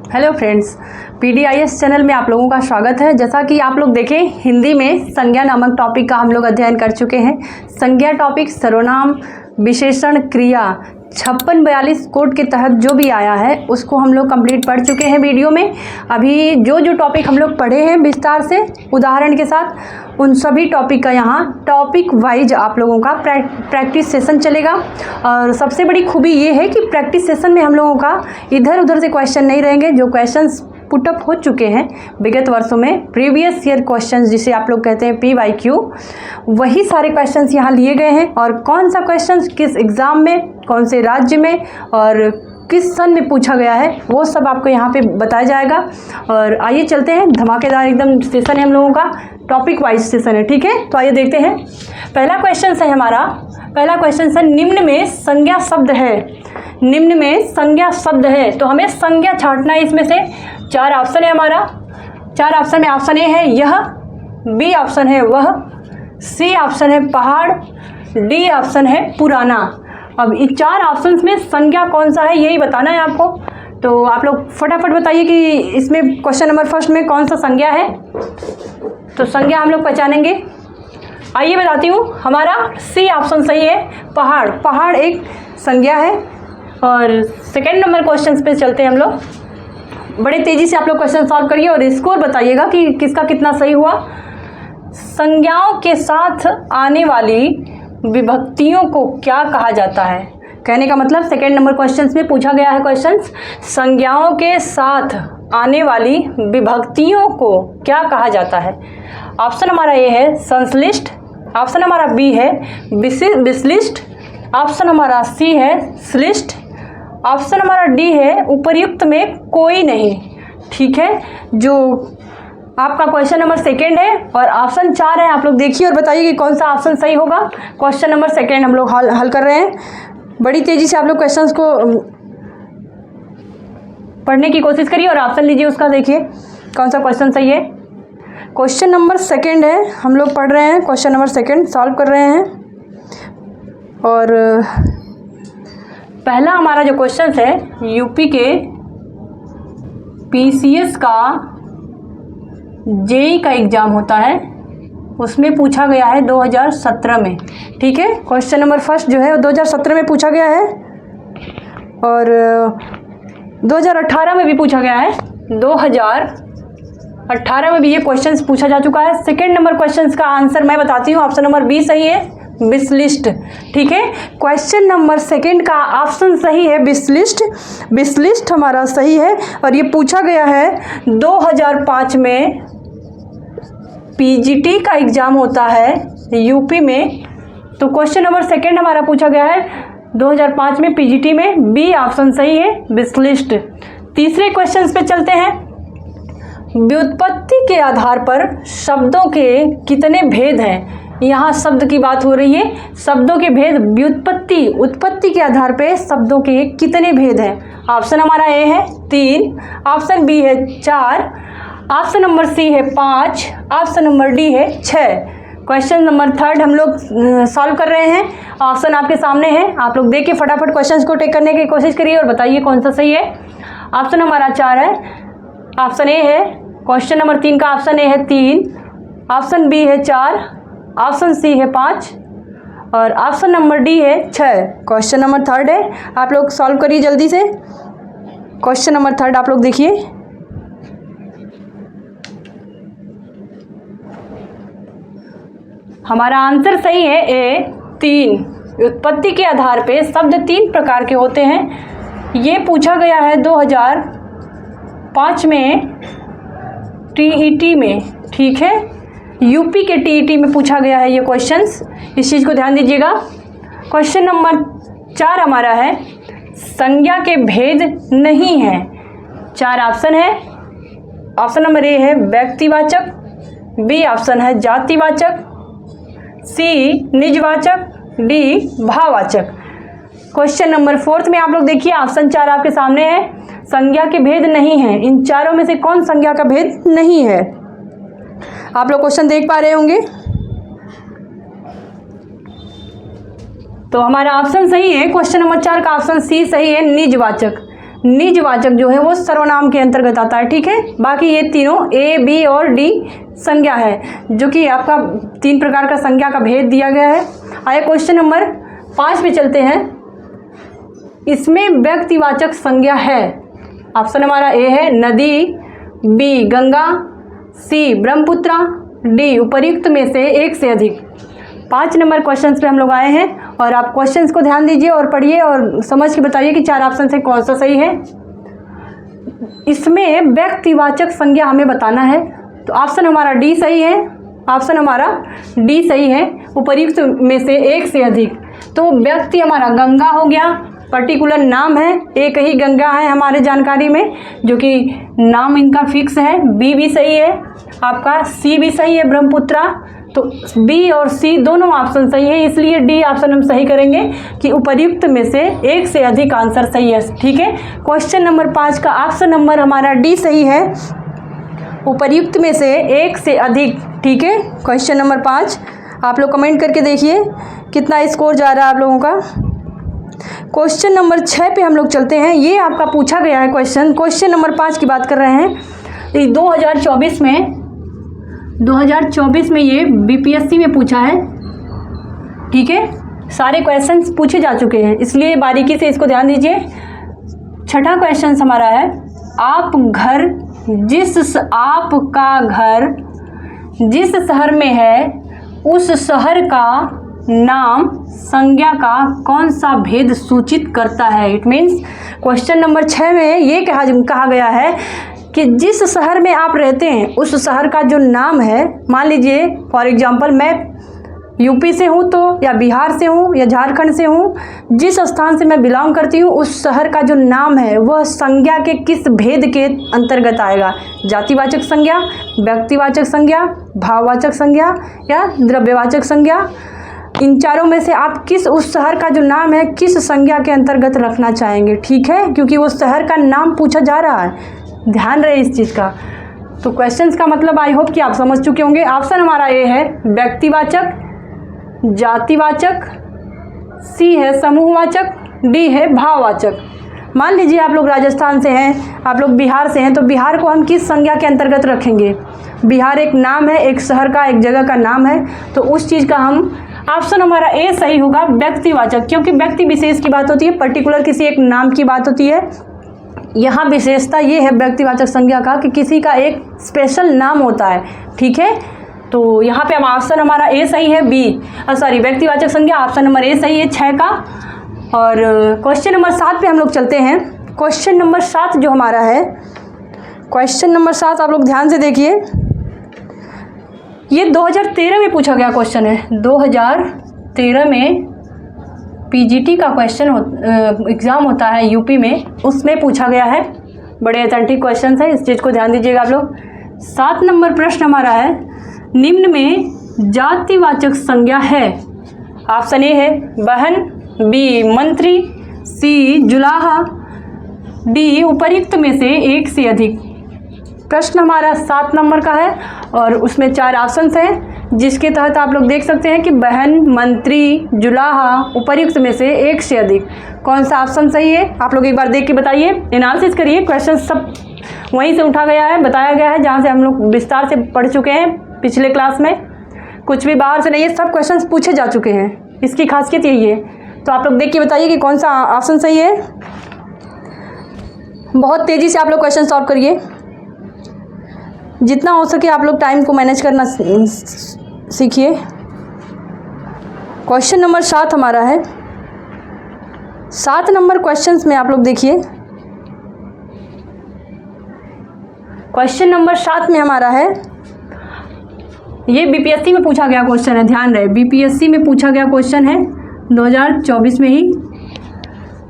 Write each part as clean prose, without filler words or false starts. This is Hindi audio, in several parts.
हेलो फ्रेंड्स, PDIS चैनल में आप लोगों का स्वागत है। जैसा कि आप लोग देखें, हिंदी में संज्ञा नामक टॉपिक का हम लोग अध्ययन कर चुके हैं। संज्ञा टॉपिक सर्वनाम, विशेषण, क्रिया 5642 कोड के तहत जो भी आया है उसको हम लोग कंप्लीट पढ़ चुके हैं वीडियो में। अभी जो टॉपिक हम लोग पढ़े हैं विस्तार से उदाहरण के साथ, उन सभी टॉपिक का यहाँ टॉपिक वाइज आप लोगों का प्रैक्टिस सेशन चलेगा। और सबसे बड़ी खूबी ये है कि प्रैक्टिस सेशन में हम लोगों का इधर उधर से क्वेश्चन नहीं रहेंगे। जो क्वेश्चंस पुटअप हो चुके हैं विगत वर्षों में, प्रीवियस ईयर क्वेश्चंस जिसे आप लोग कहते हैं PYQ, वही सारे क्वेश्चंस यहाँ लिए गए हैं। और कौन सा क्वेश्चंस किस एग्ज़ाम में, कौन से राज्य में और किस सन में पूछा गया है वो सब आपको यहाँ पे बताया जाएगा। और आइए चलते हैं, धमाकेदार एकदम सेशन है हम लोगों का, टॉपिक वाइज सेशन है, ठीक है। तो आइए देखते हैं। पहला क्वेश्चन है हमारा, पहला क्वेश्चन है निम्न में संज्ञा शब्द है। निम्न में संज्ञा शब्द है तो हमें संज्ञा छांटना है। इसमें से 4 ऑप्शन है हमारा। 4 ऑप्शन में ऑप्शन ए है यह, B ऑप्शन है वह, C ऑप्शन है पहाड़, D ऑप्शन है पुराना। अब इन 4 ऑप्शंस में संज्ञा कौन सा है यही बताना है आपको। तो आप लोग फटाफट बताइए कि इसमें क्वेश्चन नंबर फर्स्ट में कौन सा संज्ञा है। तो संज्ञा हम लोग पहचानेंगे। आइए बताती हूँ, हमारा C ऑप्शन सही है, पहाड़। पहाड़ एक संज्ञा है। और सेकेंड नंबर क्वेश्चन पे चलते हैं हम लोग। बड़े तेज़ी से आप लोग क्वेश्चन सॉल्व करिए और स्कोर बताइएगा कि किसका कितना सही हुआ। संज्ञाओं के साथ आने वाली विभक्तियों को क्या कहा जाता है। कहने का मतलब सेकेंड नंबर क्वेश्चंस में पूछा गया है क्वेश्चंस, संज्ञाओं के साथ आने वाली विभक्तियों को क्या कहा जाता है। ऑप्शन हमारा ए है संश्लिष्ट, ऑप्शन हमारा बी है विश्लिष्ट, ऑप्शन हमारा सी है श्लिष्ट, ऑप्शन हमारा डी है उपर्युक्त में कोई नहीं। ठीक है, जो आपका क्वेश्चन नंबर सेकेंड है और ऑप्शन 4 है। आप लोग देखिए और बताइए कि कौन सा ऑप्शन सही होगा। क्वेश्चन नंबर सेकेंड हम लोग हल कर रहे हैं। बड़ी तेज़ी से आप लोग क्वेश्चंस को पढ़ने की कोशिश करिए और ऑप्शन लीजिए, उसका देखिए कौन सा क्वेश्चन सही है। क्वेश्चन नंबर सेकेंड है, हम लोग पढ़ रहे हैं। क्वेश्चन नंबर सेकेंड सॉल्व कर रहे हैं। और पहला हमारा जो क्वेश्चन है यूपी के PCS का JEE का एग्ज़ाम होता है, उसमें पूछा गया है 2017 में। ठीक है, क्वेश्चन नंबर फर्स्ट जो है 2017 में पूछा गया है और 2018 में भी पूछा गया है। 2018 में भी ये क्वेश्चंस पूछा जा चुका है। सेकेंड नंबर क्वेश्चंस का आंसर मैं बताती हूँ, ऑप्शन नंबर बी सही है, विश्लिष्ट। ठीक है, क्वेश्चन नंबर सेकेंड का ऑप्शन सही है विश्लिष्ट। विश्लिष्ट हमारा सही है और ये पूछा गया है 2005 में। PGT का एग्ज़ाम होता है यूपी में, तो क्वेश्चन नंबर सेकेंड हमारा पूछा गया है 2005 में PGT में। बी ऑप्शन सही है विश्लिष्ट। तीसरे क्वेश्चन पे चलते हैं। व्युत्पत्ति के आधार पर शब्दों के कितने भेद हैं। यहाँ शब्द की बात हो रही है, शब्दों के भेद, व्युत्पत्ति, उत्पत्ति के आधार पर शब्दों के कितने भेद हैं। ऑप्शन हमारा ए है 3, ऑप्शन बी है 4, ऑप्शन नंबर सी है 5, ऑप्शन नंबर डी है 6। क्वेश्चन नंबर थर्ड हम लोग सॉल्व कर रहे हैं। ऑप्शन आपके सामने है, आप लोग देख के फटाफट क्वेश्चंस को टेक करने की कोशिश करिए और बताइए कौन सा सही है। ऑप्शन हमारा 4 है, ऑप्शन ए है। क्वेश्चन नंबर 3 का ऑप्शन ए है 3, ऑप्शन बी है 4, ऑप्शन सी है 5 और ऑप्शन नंबर डी है 6। क्वेश्चन नंबर थर्ड है, आप लोग सॉल्व करिए जल्दी से। क्वेश्चन नंबर थर्ड आप लोग देखिए। हमारा आंसर सही है ए 3। उत्पत्ति के आधार पे शब्द 3 प्रकार के होते हैं। ये पूछा गया है 2005 में TET में। ठीक है, यूपी के TET में पूछा गया है ये क्वेश्चंस, इस चीज़ को ध्यान दीजिएगा। क्वेश्चन नंबर 4 हमारा है संज्ञा के भेद नहीं है। 4 ऑप्शन है। ऑप्शन नंबर ए है व्यक्तिवाचक, बी ऑप्शन है जातिवाचक, सी निजवाचक, डी भाववाचक। क्वेश्चन नंबर 4 में आप लोग देखिए, ऑप्शन 4 आपके सामने है, संज्ञा के भेद नहीं है। इन चारों में से कौन संज्ञा का भेद नहीं है। आप लोग क्वेश्चन देख पा रहे होंगे। तो हमारा ऑप्शन सही है, क्वेश्चन नंबर 4 का ऑप्शन सी सही है, निजवाचक। निजवाचक जो है वो सर्वनाम के अंतर्गत आता है, ठीक है। बाकी ये तीनों ए, बी और डी संज्ञा है, जो कि आपका 3 प्रकार का संज्ञा का भेद दिया गया है। आइए क्वेश्चन नंबर 5 पे चलते हैं। इसमें व्यक्तिवाचक संज्ञा है। ऑप्शन हमारा ए है नदी, बी गंगा, सी ब्रह्मपुत्र, डी उपर्युक्त में से एक से अधिक। 5 नंबर क्वेश्चंस पे हम लोग आए हैं और आप क्वेश्चंस को ध्यान दीजिए और पढ़िए और समझ के बताइए कि 4 ऑप्शन से कौन सा सही है। इसमें व्यक्तिवाचक संज्ञा हमें बताना है, तो ऑप्शन हमारा डी सही है। ऑप्शन हमारा डी सही है, उपर्युक्त में से एक से अधिक। तो व्यक्ति हमारा गंगा हो गया, पर्टिकुलर नाम है, एक ही गंगा है हमारे जानकारी में, जो कि नाम इनका फिक्स है। बी भी सही है आपका, सी भी सही है ब्रह्मपुत्र। तो बी और सी दोनों ऑप्शन सही है, इसलिए डी ऑप्शन हम सही करेंगे कि उपर्युक्त में से एक से अधिक आंसर सही है, ठीक है। क्वेश्चन नंबर 5 का ऑप्शन नंबर हमारा डी सही है, उपर्युक्त में से एक से अधिक, ठीक है। क्वेश्चन नंबर 5 आप लोग कमेंट करके देखिए कितना स्कोर जा रहा है आप लोगों का। क्वेश्चन नंबर 6 पे हम लोग चलते हैं। ये आपका पूछा गया है क्वेश्चन नंबर 5 की बात कर रहे हैं। 2024 में ये बीपीएससी में पूछा है, ठीक है। सारे क्वेश्चंस पूछे जा चुके हैं, इसलिए बारीकी से इसको ध्यान दीजिए। छठा क्वेश्चन हमारा है, आपका घर जिस शहर में है उस शहर का नाम संज्ञा का कौन सा भेद सूचित करता है। इट मीन्स क्वेश्चन नंबर 6 में ये कहा गया है कि जिस शहर में आप रहते हैं उस शहर का जो नाम है, मान लीजिए फॉर एग्जांपल मैं यूपी से हूँ तो, या बिहार से हूँ, या झारखंड से हूँ, जिस स्थान से मैं बिलोंग करती हूँ उस शहर का जो नाम है वह संज्ञा के किस भेद के अंतर्गत आएगा। जातिवाचक संज्ञा, व्यक्तिवाचक संज्ञा, भाववाचक संज्ञा या द्रव्यवाचक संज्ञा। इन चारों में से आप किस उस शहर का जो नाम है किस संज्ञा के अंतर्गत रखना चाहेंगे, ठीक है, क्योंकि वो शहर का नाम पूछा जा रहा है, ध्यान रहे इस चीज़ का। तो क्वेश्चंस का मतलब आई होप कि आप समझ चुके होंगे। ऑप्शन हमारा ए है व्यक्तिवाचक, जातिवाचक, सी है समूहवाचक, डी है भाववाचक। मान लीजिए आप लोग राजस्थान से हैं, आप लोग बिहार से हैं, तो बिहार को हम किस संज्ञा के अंतर्गत रखेंगे। बिहार एक नाम है, एक शहर का, एक जगह का नाम है, तो उस चीज़ का हम ऑप्शन हमारा ए सही होगा व्यक्तिवाचक, क्योंकि व्यक्ति विशेष की बात होती है, पर्टिकुलर किसी एक नाम की बात होती है। यहाँ विशेषता ये है व्यक्तिवाचक संज्ञा का कि किसी का एक स्पेशल नाम होता है, ठीक है। तो यहाँ पे हम ऑप्शन हमारा ए सही है, व्यक्तिवाचक संज्ञा ऑप्शन नंबर ए सही है 6 का। और क्वेश्चन नंबर 7 पे हम लोग चलते हैं। क्वेश्चन नंबर 7 जो हमारा है, क्वेश्चन नंबर 7 आप लोग ध्यान से देखिए। ये 2013 में पूछा गया क्वेश्चन है। 2013 में पीजीटी का क्वेश्चन एग्ज़ाम होता है यूपी में, उसमें पूछा गया है। बड़े अथेंटिक क्वेश्चन है, इस चीज़ को ध्यान दीजिएगा आप लोग। 7 नंबर प्रश्न हमारा है, निम्न में जातिवाचक संज्ञा है। ऑप्शन ए है बहन, बी मंत्री, सी जुलाहा, डी उपर्युक्त में से एक से अधिक। प्रश्न हमारा 7 नंबर का है और उसमें 4 ऑप्शंस हैं, जिसके तहत आप लोग देख सकते हैं कि बहन, मंत्री, जुलाहा, उपर्युक्त में से एक से अधिक। कौन सा ऑप्शन सही है आप लोग एक बार देख के बताइए, एनालिसिस करिए। क्वेश्चन सब वहीं से उठा गया है, बताया गया है, जहाँ से हम लोग विस्तार से पढ़ चुके हैं पिछले क्लास में। कुछ भी बाहर से नहीं है, सब क्वेश्चन पूछे जा चुके हैं, इसकी खासियत यही है। तो आप लोग देख के बताइए कि कौन सा ऑप्शन सही है। बहुत तेज़ी से आप लोग क्वेश्चन सॉल्व करिए, जितना हो सके आप लोग टाइम को मैनेज करना सीखिए। क्वेश्चन नंबर 7 हमारा है। 7 नंबर क्वेश्चंस में आप लोग देखिए, क्वेश्चन नंबर 7 में हमारा है, ये बीपीएससी में पूछा गया क्वेश्चन है, ध्यान रहे बीपीएससी में पूछा गया क्वेश्चन है 2024 में ही।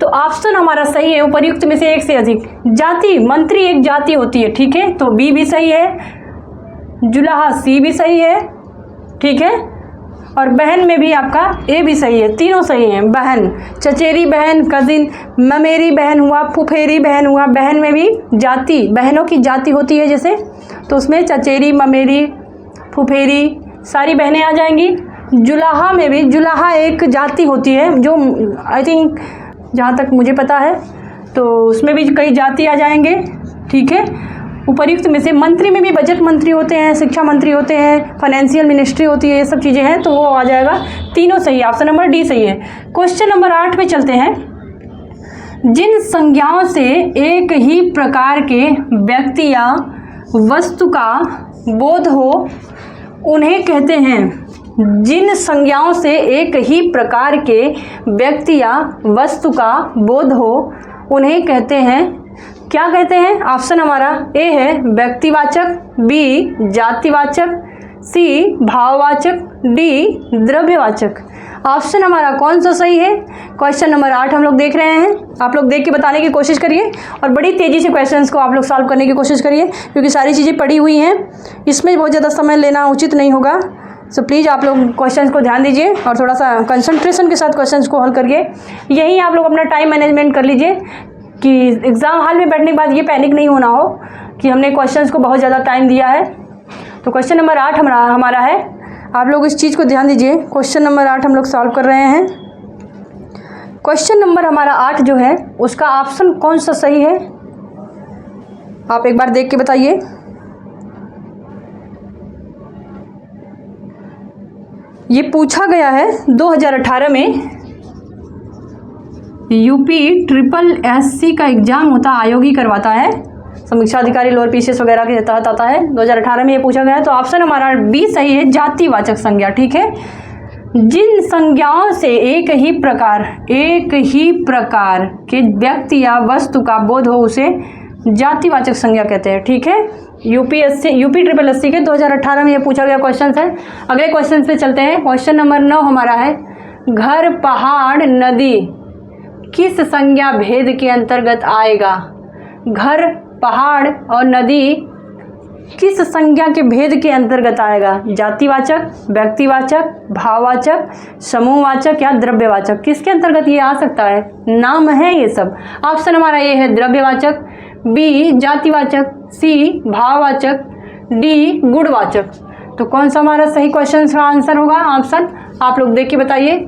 तो ऑप्शन हमारा सही है उपर्युक्त में से एक से अधिक। जाति, मंत्री एक जाति होती है, ठीक है, तो बी भी सही है, जुलाहा सी भी सही है, ठीक है, और बहन में भी आपका ए भी सही है, तीनों सही हैं। बहन, चचेरी बहन, कजिन, ममेरी बहन हुआ, फुफेरी बहन हुआ, बहन में भी जाति, बहनों की जाति होती है जैसे, तो उसमें चचेरी, ममेरी, फुफेरी सारी बहनें आ जाएंगी। जुलाहा में भी, जुलाहा एक जाति होती है जो आई थिंक जहाँ तक मुझे पता है तो उसमें भी कई जाति आ जाएंगे, ठीक है। उपर्युक्त में से मंत्री में भी बजट मंत्री होते हैं, शिक्षा मंत्री होते हैं, फाइनेंशियल मिनिस्ट्री होती है, ये सब चीज़ें हैं, तो वो आ जाएगा। तीनों सही है, ऑप्शन नंबर डी सही है। क्वेश्चन नंबर 8 पे चलते हैं। जिन संज्ञाओं से एक ही प्रकार के व्यक्ति या वस्तु का बोध हो उन्हें कहते हैं। जिन संज्ञाओं से एक ही प्रकार के व्यक्ति या वस्तु का बोध हो उन्हें कहते हैं, क्या कहते हैं? ऑप्शन हमारा ए है व्यक्तिवाचक, बी जातिवाचक, सी भाववाचक, डी द्रव्यवाचक। ऑप्शन हमारा कौन सा सही है? क्वेश्चन नंबर 8 हम लोग देख रहे हैं। आप लोग देख के बताने की कोशिश करिए और बड़ी तेज़ी से क्वेश्चंस को आप लोग सॉल्व करने की कोशिश करिए, क्योंकि सारी चीज़ें पड़ी हुई हैं, इसमें बहुत ज़्यादा समय लेना उचित नहीं होगा। सो प्लीज़ आप लोग क्वेश्चंस को ध्यान दीजिए और थोड़ा सा कंसंट्रेशन के साथ क्वेश्चंस को हल करिए। यही आप लोग अपना टाइम मैनेजमेंट कर लीजिए कि एग्ज़ाम हॉल में बैठने के बाद ये पैनिक नहीं होना हो कि हमने क्वेश्चंस को बहुत ज़्यादा टाइम दिया है। तो क्वेश्चन नंबर 8 हमारा है, आप लोग इस चीज़ को ध्यान दीजिए। क्वेश्चन नंबर 8 हम लोग सॉल्व कर रहे हैं। क्वेश्चन नंबर हमारा 8 जो है उसका ऑप्शन कौन सा सही है, आप एक बार देख के बताइए। ये पूछा गया है 2018 में, यूपी ट्रिपल एससी का एग्जाम होता है, आयोग ही करवाता है, समीक्षा अधिकारी लोअर पीसीएस वगैरह के तहत आता है। 2018 में ये पूछा गया है, तो ऑप्शन हमारा बी सही है, जातिवाचक संज्ञा, ठीक है। जिन संज्ञाओं से एक ही प्रकार के व्यक्ति या वस्तु का बोध हो उसे जातिवाचक संज्ञा कहते हैं, ठीक है। यूपी ट्रिपल एससी के 2018 में ये पूछा गया क्वेश्चन है। अगले क्वेश्चन पे चलते हैं। क्वेश्चन नंबर 9 हमारा है, घर पहाड़ नदी किस संज्ञा भेद के अंतर्गत आएगा? घर पहाड़ और नदी किस संज्ञा के भेद के अंतर्गत आएगा? जातिवाचक, व्यक्तिवाचक, भाववाचक, समूहवाचक या द्रव्यवाचक, किसके अंतर्गत ये आ सकता है? नाम है ये सब। ऑप्शन हमारा ये है द्रव्यवाचक, बी जातिवाचक, सी भाववाचक, डी गुणवाचक। तो कौन सा हमारा सही क्वेश्चन का आंसर होगा? ऑप्शन आप लोग देख के बताइए।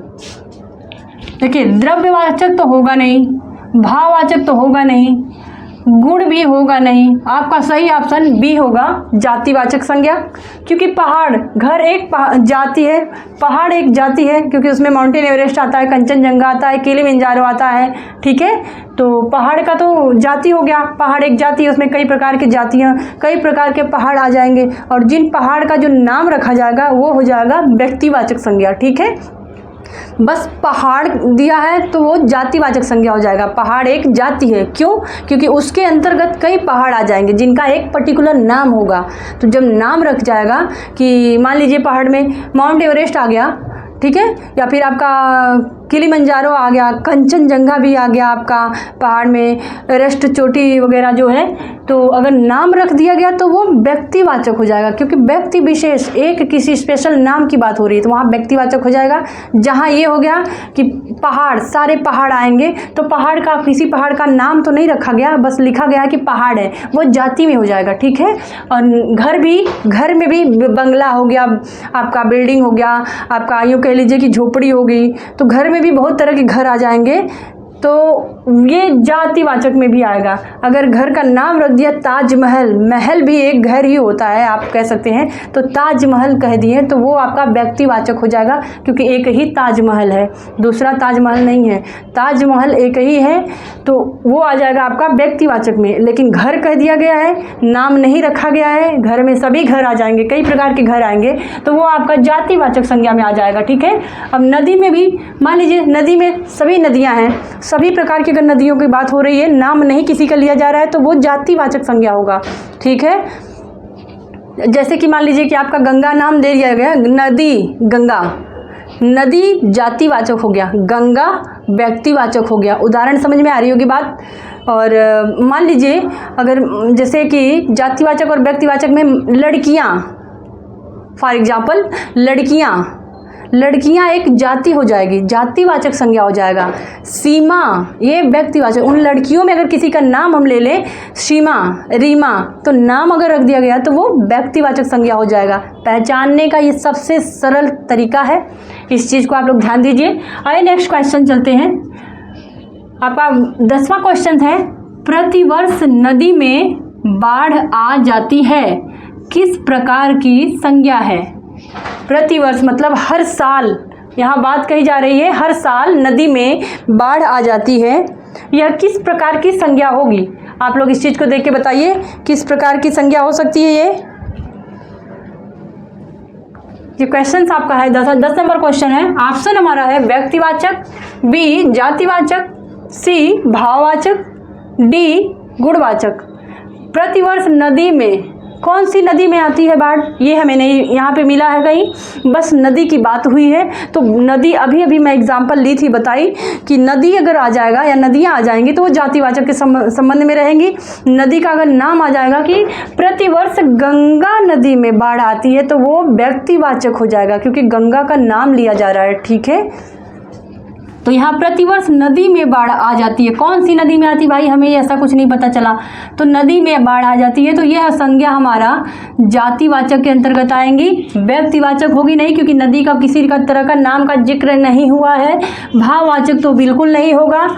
देखिए, द्रव्यवाचक तो होगा नहीं, भाववाचक तो होगा नहीं, गुण भी होगा नहीं, आपका सही ऑप्शन बी होगा, जातिवाचक संज्ञा। क्योंकि पहाड़, घर एक जाति है, पहाड़ एक जाति है, क्योंकि उसमें माउंटेन एवरेस्ट आता है, कंचनजंगा आता है, किलिमंजारो आता है, ठीक है। तो पहाड़ का तो जाति हो गया, पहाड़ एक जाति है, उसमें कई प्रकार की जातियाँ, कई प्रकार के पहाड़ आ जाएंगे, और जिन पहाड़ का जो नाम रखा जाएगा वो हो जाएगा व्यक्तिवाचक संज्ञा, ठीक है। बस पहाड़ दिया है तो वो जातिवाचक संज्ञा हो जाएगा। पहाड़ एक जाति है, क्यों? क्योंकि उसके अंतर्गत कई पहाड़ आ जाएंगे जिनका एक पर्टिकुलर नाम होगा। तो जब नाम रख जाएगा कि मान लीजिए पहाड़ में माउंट एवरेस्ट आ गया, ठीक है, या फिर आपका किलिमंजारो आ गया, कंचनजंगा भी आ गया आपका पहाड़ में, एवरेस्ट चोटी वगैरह जो है, तो अगर नाम रख दिया गया तो वो व्यक्तिवाचक हो जाएगा, क्योंकि व्यक्ति विशेष एक किसी स्पेशल नाम की बात हो रही है, तो वहाँ व्यक्तिवाचक हो जाएगा। जहाँ ये हो गया कि पहाड़, सारे पहाड़ आएंगे, तो पहाड़ का, किसी पहाड़ का नाम तो नहीं रखा गया, बस लिखा गया कि पहाड़ है, वो जाति में हो जाएगा, ठीक है। और घर में भी बंगला हो गया आपका, बिल्डिंग हो गया आपका, यूँ कह लीजिए कि झोपड़ी हो गई, तो घर में भी बहुत तरह के घर आ जाएंगे, तो ये जातिवाचक में भी आएगा। अगर घर का नाम रख दिया ताजमहल, महल भी एक घर ही होता है आप कह सकते हैं, तो ताजमहल कह दिए तो वो आपका व्यक्तिवाचक हो जाएगा, क्योंकि एक ही ताजमहल है, दूसरा ताजमहल नहीं है, ताजमहल एक ही है, तो वो आ जाएगा आपका व्यक्तिवाचक में। लेकिन घर कह दिया गया है, नाम नहीं रखा गया है, घर में सभी घर आ जाएंगे, कई प्रकार के घर आएंगे, तो वो आपका जातिवाचक संज्ञा में आ जाएगा, ठीक है। अब नदी में भी मान लीजिए, नदी में सभी नदियाँ हैं, सभी प्रकार की अगर नदियों की बात हो रही है, नाम नहीं किसी का लिया जा रहा है, तो वो जातिवाचक संज्ञा होगा, ठीक है। जैसे कि मान लीजिए कि आपका गंगा नाम दे दिया गया, नदी, गंगा, नदी जातिवाचक हो गया, गंगा व्यक्तिवाचक हो गया। उदाहरण समझ में आ रही होगी बात। और मान लीजिए अगर जैसे कि जातिवाचक और व्यक्तिवाचक में लड़कियाँ, फॉर एग्जाम्पल लड़कियाँ एक जाति हो जाएगी, जातिवाचक संज्ञा हो जाएगा। सीमा, ये व्यक्तिवाचक, उन लड़कियों में अगर किसी का नाम हम ले लें, सीमा, रीमा, तो नाम अगर रख दिया गया तो वो व्यक्तिवाचक संज्ञा हो जाएगा। पहचानने का ये सबसे सरल तरीका है, इस चीज़ को आप लोग ध्यान दीजिए। आइए नेक्स्ट क्वेश्चन चलते हैं। आपका 10वां क्वेश्चन है, प्रतिवर्ष नदी में बाढ़ आ जाती है, किस प्रकार की संज्ञा है? प्रतिवर्ष मतलब हर साल, यहाँ बात कही जा रही है हर साल नदी में बाढ़ आ जाती है, यह किस प्रकार की संज्ञा होगी? आप लोग इस चीज़ को देख के बताइए किस प्रकार की संज्ञा हो सकती है ये क्वेश्चन आपका है 10 नंबर क्वेश्चन है। ऑप्शन हमारा है व्यक्तिवाचक, बी जातिवाचक, सी भाववाचक, डी गुणवाचक। प्रतिवर्ष नदी में कौन सी नदी में आती है बाढ़, ये हमें नहीं यहाँ पे मिला है कहीं, बस नदी की बात हुई है। तो नदी अभी मैं एग्जांपल ली थी, बताई कि नदी अगर आ जाएगा या नदियाँ आ जाएंगी तो वो जातिवाचक के संबंध में रहेंगी। नदी का अगर नाम आ जाएगा कि प्रतिवर्ष गंगा नदी में बाढ़ आती है तो वो व्यक्तिवाचक हो जाएगा, क्योंकि गंगा का नाम लिया जा रहा है। ठीक है, तो यहाँ प्रतिवर्ष नदी में बाढ़ आ जाती है, कौन सी नदी में आती भाई, हमें ऐसा कुछ नहीं पता चला। तो नदी में बाढ़ आ जाती है तो यह संज्ञा हमारा जातिवाचक के अंतर्गत आएंगी, व्यक्तिवाचक होगी नहीं, क्योंकि नदी का किसी का तरह का नाम का जिक्र नहीं हुआ है। भाववाचक तो बिल्कुल नहीं होगा,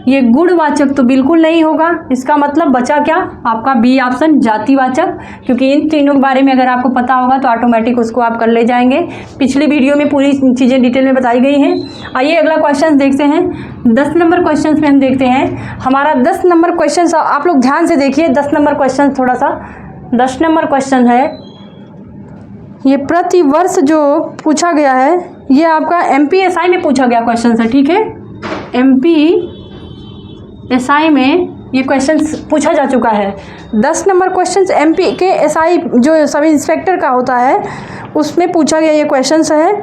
ये गुणवाचक तो बिल्कुल नहीं होगा। इसका मतलब बचा क्या आपका बी ऑप्शन जातिवाचक, क्योंकि इन तीनों के बारे में अगर आपको पता होगा तो ऑटोमेटिक उसको आप कर ले जाएंगे। पिछली वीडियो में पूरी चीज़ें डिटेल में बताई गई हैं। आइए अगला क्वेश्चन देखते हैं। 10 नंबर क्वेश्चन में हम देखते हैं हमारा 10 नंबर क्वेश्चन, आप लोग ध्यान से देखिए 10 नंबर क्वेश्चन थोड़ा सा। 10 नंबर क्वेश्चन है, ये प्रतिवर्ष जो पूछा गया है ये आपका MPSI में पूछा गया क्वेश्चन है। ठीक है, MPSI में ये क्वेश्चन पूछा जा चुका है। 10 नंबर क्वेश्चन MPSI जो सब इंस्पेक्टर का होता है उसमें पूछा गया ये क्वेश्चन है,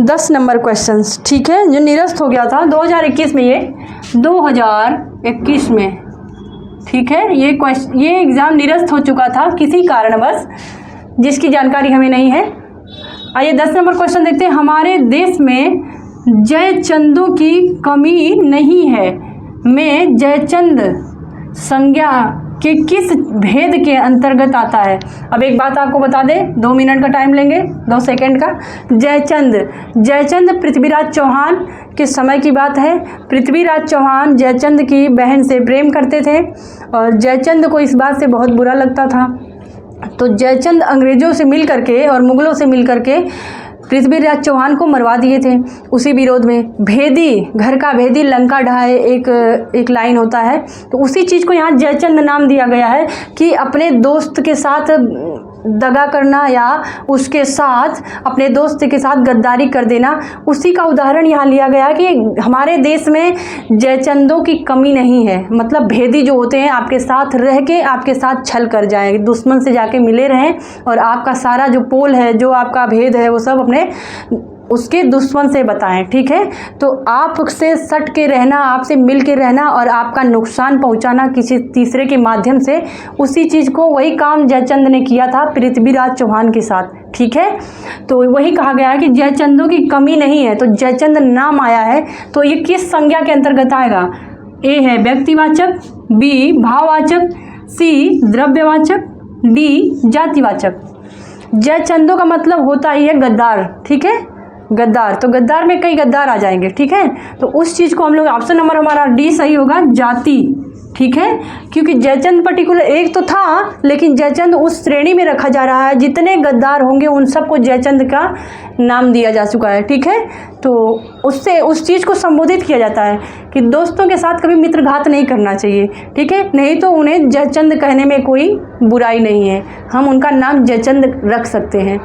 10 नंबर क्वेश्चन। ठीक है, जो निरस्त हो गया था 2021 में, ये 2021 में। ठीक है, ये एग्ज़ाम निरस्त हो चुका था किसी कारणवश, जिसकी जानकारी हमें नहीं है। आइए 10 नंबर क्वेश्चन देखते हैं। हमारे देश में जयचंदों की कमी नहीं है में जयचंद संज्ञा के किस भेद के अंतर्गत आता है? अब एक बात आपको बता दें, 2 मिनट का टाइम लेंगे, 2 सेकंड का। जयचंद पृथ्वीराज चौहान के समय की बात है। पृथ्वीराज चौहान जयचंद की बहन से प्रेम करते थे और जयचंद को इस बात से बहुत बुरा लगता था, तो जयचंद अंग्रेज़ों से मिल करके और मुग़लों से मिल करके पृथ्वीराज चौहान को मरवा दिए थे। उसी विरोध में भेदी, घर का भेदी लंका ढाए एक लाइन होता है, तो उसी चीज़ को यहाँ जयचंद नाम दिया गया है कि अपने दोस्त के साथ दगा करना या उसके साथ अपने दोस्त के साथ गद्दारी कर देना, उसी का उदाहरण यहाँ लिया गया कि हमारे देश में जयचंदों की कमी नहीं है। मतलब भेदी जो होते हैं आपके साथ रह के आपके साथ छल कर जाएं, दुश्मन से जाके मिले रहें और आपका सारा जो पोल है, जो आपका भेद है, वो सब अपने उसके दुश्मन से बताएं। ठीक है, तो आपसे सट के रहना, आपसे मिल के रहना और आपका नुकसान पहुंचाना किसी तीसरे के माध्यम से, उसी चीज़ को वही काम जयचंद ने किया था पृथ्वीराज चौहान के साथ। ठीक है, तो वही कहा गया है कि जयचंदों की कमी नहीं है, तो जयचंद नाम आया है तो ये किस संज्ञा के अंतर्गत आएगा? ए है व्यक्तिवाचक, बी भाववाचक, सी द्रव्यवाचक, डी जातिवाचक। जयचंदों का मतलब होता ही है गद्दार। ठीक है, गद्दार, तो गद्दार में कई गद्दार आ जाएंगे। ठीक है, तो उस चीज़ को हम लोग, ऑप्शन नंबर हमारा डी सही होगा, जाति। ठीक है, क्योंकि जयचंद पर्टिकुलर एक तो था, लेकिन जयचंद उस श्रेणी में रखा जा रहा है, जितने गद्दार होंगे उन सबको जयचंद का नाम दिया जा चुका है। ठीक है, तो उससे उस चीज़ को संबोधित किया जाता है कि दोस्तों के साथ कभी मित्रघात नहीं करना चाहिए। ठीक है, नहीं तो उन्हें जयचंद कहने में कोई बुराई नहीं है, हम उनका नाम जयचंद रख सकते हैं।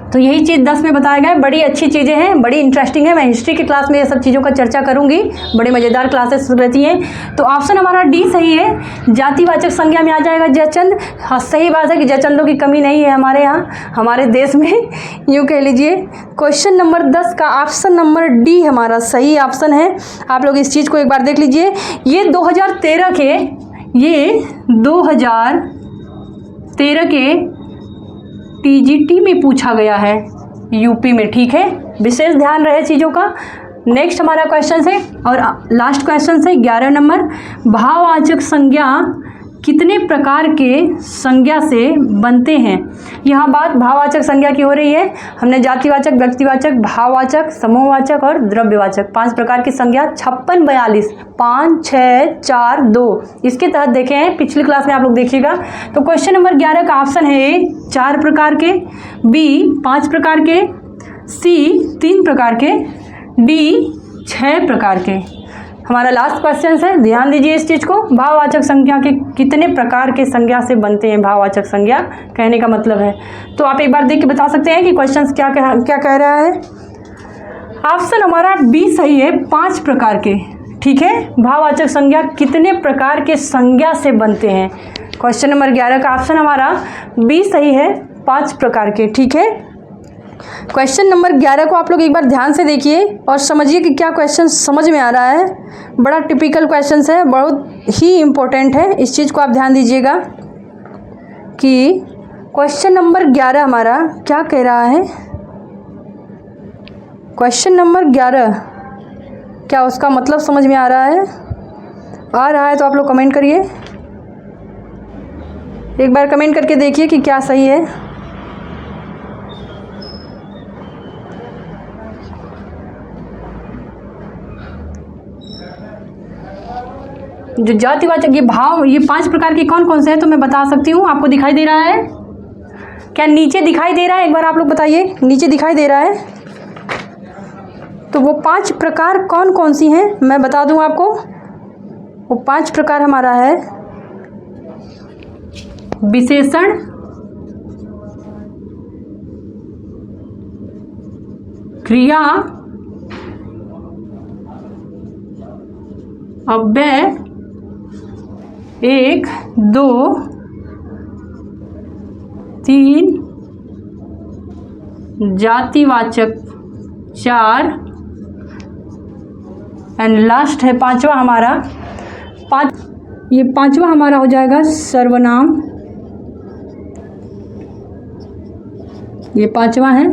तो यही चीज़ 10 में बताया गया है। बड़ी अच्छी चीज़ें हैं, बड़ी इंटरेस्टिंग है। मैं हिस्ट्री की क्लास में ये सब चीज़ों का चर्चा करूंगी, बड़ी मज़ेदार क्लासेस रहती हैं। तो ऑप्शन हमारा डी सही है, जातिवाचक संज्ञा में आ जाएगा जयचंद। हाँ, सही बात है कि जयचंदों की कमी नहीं है हमारे यहाँ, हमारे देश में, यूँ कह लीजिए। क्वेश्चन नंबर 10 का ऑप्शन नंबर डी हमारा सही ऑप्शन है। आप लोग इस चीज़ को एक बार देख लीजिए। ये 2013 के TGT में पूछा गया है, यूपी में। ठीक है, विशेष ध्यान रहे चीज़ों का। नेक्स्ट हमारा क्वेश्चन है और लास्ट क्वेश्चन है 11 नंबर, भाववाचक संज्ञा कितने प्रकार के संज्ञा से बनते हैं। यहाँ बात भाववाचक संज्ञा की हो रही है। हमने जातिवाचक, व्यक्तिवाचक, भाववाचक, समूहवाचक और द्रव्यवाचक 5 प्रकार की संज्ञा 56, 42, 5, 6, 4, 2 इसके तहत देखे हैं। पिछली क्लास में आप लोग देखिएगा। तो क्वेश्चन नंबर 11 का ऑप्शन है ए 4 प्रकार के, बी 5 प्रकार के, सी 3 प्रकार के, डी 6 प्रकार के। हमारा लास्ट क्वेश्चन है, ध्यान दीजिए इस चीज़ को। भाववाचक संज्ञा के कितने प्रकार के संज्ञा से बनते हैं। भाववाचक संज्ञा कहने का मतलब है, तो आप एक बार देख के बता सकते हैं कि क्वेश्चन क्या कह रहा है। ऑप्शन हमारा बी सही है, 5 प्रकार के। ठीक है, भाववाचक संज्ञा कितने प्रकार के संज्ञा से बनते हैं। क्वेश्चन नंबर 11 का ऑप्शन हमारा बी सही है, 5 प्रकार के। ठीक है, क्वेश्चन नंबर 11 को आप लोग एक बार ध्यान से देखिए और समझिए कि क्या क्वेश्चन समझ में आ रहा है। बड़ा टिपिकल क्वेश्चन है, बहुत ही इम्पोर्टेंट है। इस चीज़ को आप ध्यान दीजिएगा कि क्वेश्चन नंबर 11 हमारा क्या कह रहा है। क्वेश्चन नंबर 11 क्या उसका मतलब समझ में आ रहा है? आ रहा है तो आप लोग कमेंट करिए, एक बार कमेंट करके देखिए कि क्या सही है। जो जातिवाचक ये भाव, ये 5 प्रकार के कौन कौन से हैं तो मैं बता सकती हूँ। आपको दिखाई दे रहा है क्या? नीचे दिखाई दे रहा है? एक बार आप लोग बताइए, नीचे दिखाई दे रहा है? तो वो 5 प्रकार कौन कौन सी हैं मैं बता दूँ आपको। वो 5 प्रकार हमारा है विशेषण, क्रिया, अव्यय 1, 2, 3, जातिवाचक 4 एंड लास्ट है 5वां हमारा। ये 5वां हमारा हो जाएगा सर्वनाम। ये 5वां है।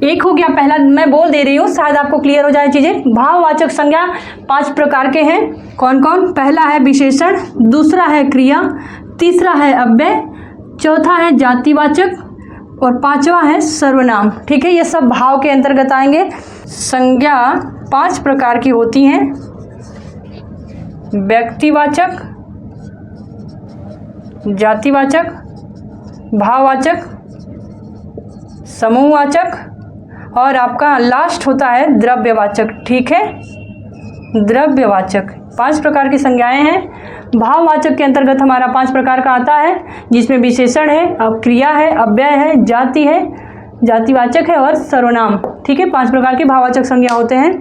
एक हो गया पहला, मैं बोल दे रही हूँ शायद आपको क्लियर हो जाए चीज़ें। भाववाचक संज्ञा 5 प्रकार के हैं। कौन कौन? पहला है विशेषण, दूसरा है क्रिया, तीसरा है अव्यय, चौथा है जातिवाचक और 5वां है सर्वनाम। ठीक है, ये सब भाव के अंतर्गत आएंगे। संज्ञा 5 प्रकार की होती हैं, व्यक्तिवाचक, जातिवाचक, भाववाचक, समूहवाचक और आपका लास्ट होता है द्रव्यवाचक। ठीक है, द्रव्यवाचक 5 प्रकार की संज्ञाएं हैं। भाववाचक के अंतर्गत हमारा 5 प्रकार का आता है, जिसमें विशेषण है, क्रिया है, अव्यय है, जाति है, जातिवाचक है और सर्वनाम। ठीक है, 5 प्रकार के भाववाचक संज्ञा होते हैं।